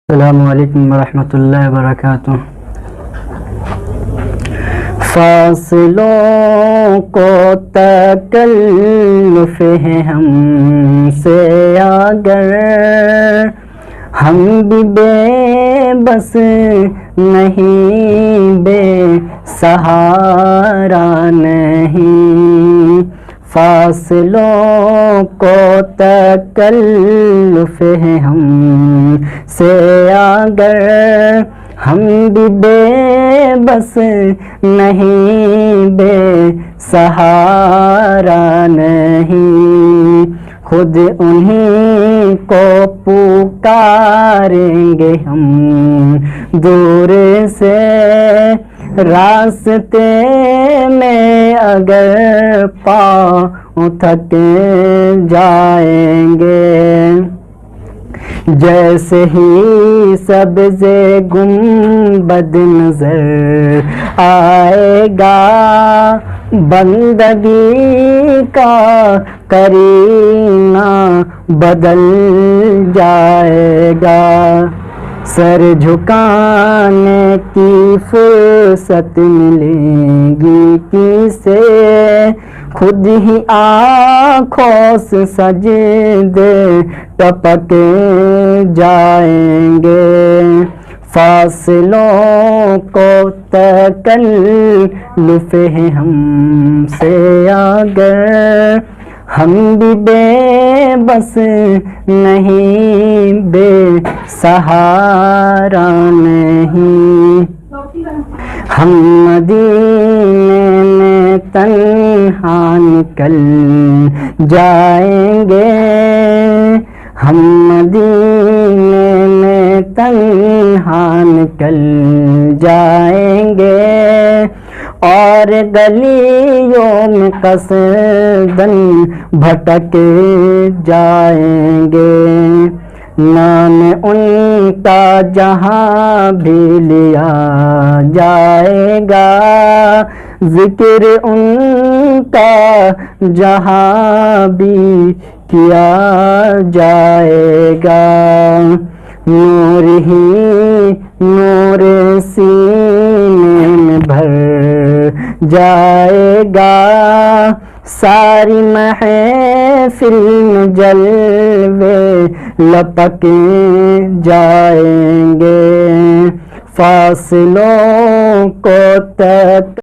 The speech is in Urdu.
السلام علیکم ورحمۃ اللہ وبرکاتہ۔ فاصلوں کو تکلف ہے ہم سے اگر ہم بھی بے بس نہیں، بے سہارا نہیں۔ فاصلوں کو تکلف ہے ہم سے اگر ہم بھی بے بس نہیں، بے سہارا نہیں۔ خود انہیں کو پکاریں گے ہم دور سے، راستے میں اگر پاؤں تھک جائیں گے۔ جیسے ہی سبز گنبد نظر آئے گا، بندگی کا کرینہ بدل جائے گا۔ سر جھکانے کی فرصت ملے گی کسے، خود ہی آنکھوں سے سجدے ٹپک جائیں گے۔ فاصلوں کو تکلف ہے ہم سے اگر ہم بھی بے بس نہیں، بے سہارا نہیں۔ ہم مدینے میں تنہا نکل جائیں گے، ہم مدینے میں تنہا نکل جائیں گے، اور گلیوں میں قصداً بھٹک جائیں گے۔ نام ان کا جہاں بھی لیا جائے گا، ذکر ان کا جہاں بھی کیا جائے گا۔ نور ہی نور سینے میں بھر جائے گا، ساری محفل میں جلوے لپک جائیں گے۔ فاصلوں کو